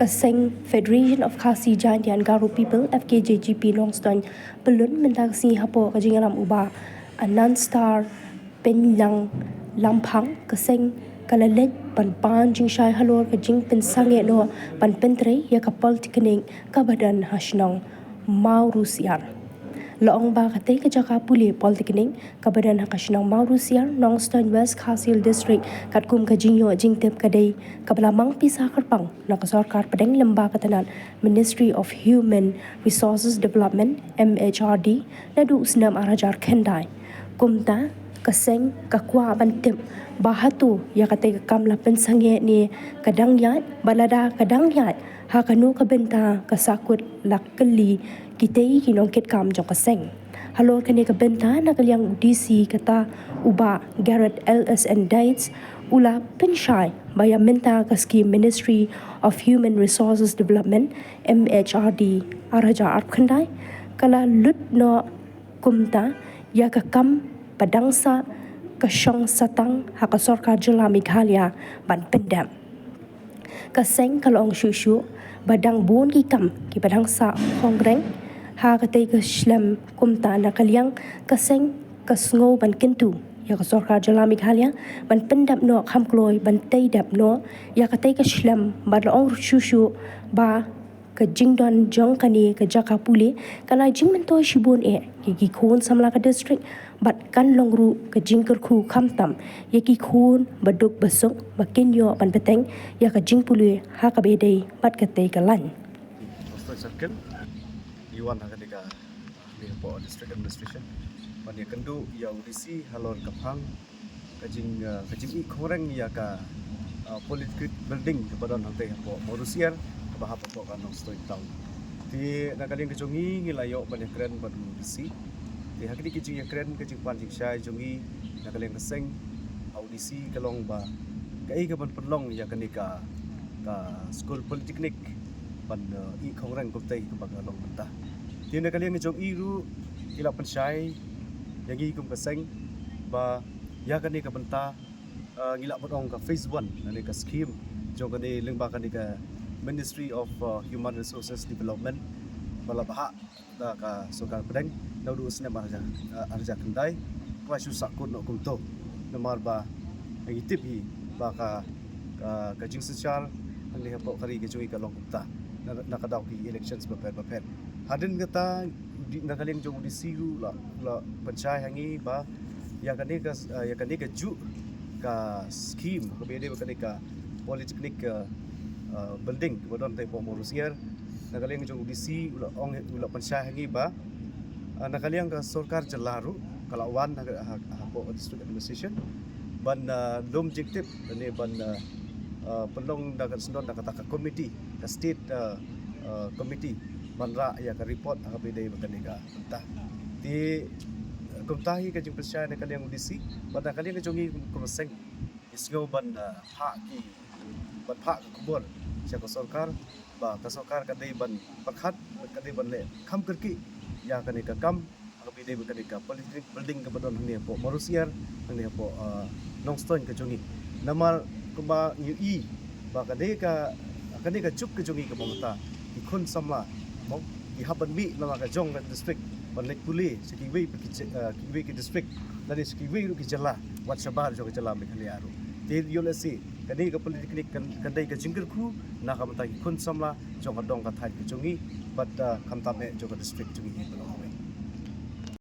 Kaseng Federation of Khasi Giant and Garo People FKJGP Longston belun mentaksi hapo kajingalam uba Anan Star Penlang Lampang Kaseng Kalalet pan jing syai halor kajing pensange no pan pentre ya kapal tikening kabadan hasnong mau Rusiar Loong ba kate kajaka puli Polytechnic kabadan hakasnong mau Rusiar Nongston West Khasil District katkum kajinyo jingtep kadai kabalamang pisa karpang nakasorkar padang lemba katanan Ministry of Human Resources Development MHRD nadu usnam arajar kendai kumta kaseng kakwa bantim bahatu ya kate kamla pensange ni kadang yat balada kadang yat hakanu kabenta kasakut lakeli kitei kinongkit kam jong kaseng halor kani kabenta nakalyang DC kata uba Garrett LSN Dates ula penshai baya menta kaski Ministry of Human Resources Development MHRD araja arkhandai kala lut no kumta ya kakam padangsa kasyong satang hakasorka jela Meghalaya ban pendam kaseng kalong shushu badang bun kikam ki badang sa hongreng ha katay kaslam kumta na kalyang kaseng kasngo ban kintu ya kasorka jela Meghalaya ban pendam no khamkloy ban taydap no ya katay kaslam badong shushu ba ka jingdon jong kani ka jaka puli kana jingmento shibun ki khon samla ka district bat kan longru ka jingker khu khamtam ya ki khon baduk basuk bakinyo ban peteng ya ka jingpuli ha ka bedei bat ka te ka lan circle Iwan hakadika di po district administration pan ya kendu ya udisi halor kapang kajing i khoreng ya ka political building kepada nanti po morusiar bahap po kanong story town ti nakaling kejongi ngilayo banyak keren ban udisi ti hakdi kijing ya keren kajing pan jing syai jongi nakaling keseng audisi kalong ba kai ka ban pelong ya kanika ka school polytechnic ban i khoreng koptai ka bagalong benta ti nakaling jong iru ila pan syai yagi kum keseng ba ya kanika benta ngila potong ka phase 1 nani ka scheme jong kani lengba kanika Ministry of Human Resources Development balabha da ka sokar pedang naudu usne arja kendai kwa susak kun no kumto namar ba ngitip hi ba ka jing social ani hapo kari ke jui ka long kumta nakadaw ki elections ba per hadin kata nakaling jong di siu la panchai hangi ba ya kani ka ju ka scheme ko bede ba kani ka polytechnic building bodon tay po morusier nakaling jong DC ula pansya hangi ba nakaling ka sarkar jalaru kalawan po district administration ban dom jektif ne ban pelong dagat sendon dakata committee ka state committee ban ra ya ka report ha bidai bakaniga entah ti kumtahi ka jong pansya nakaling DC ban nakaling jongi kumseng isgo ban ha ki ban ha kubur siya ko sarkar ba ka sarkar kadai ban pakhat kadai ban le kham kerki ya kani ka kam abi dei kani ka politic building ka badon ne po morusiar ne po nongston ka jongi namar kumba ui ba kadai ka chuk ka jongi ka bongta ikun samla mo i haban mi lama ka jong ka district ban lek puli sekiwi ki district lani sekiwi ki jala wat sabar jo ka jala Meghalaya ru te yolesi kani ka polytechnic kadai ka jingker khu na ka matai kun samla jong adong ka thai ki jongi but kamtame jo ka district jongi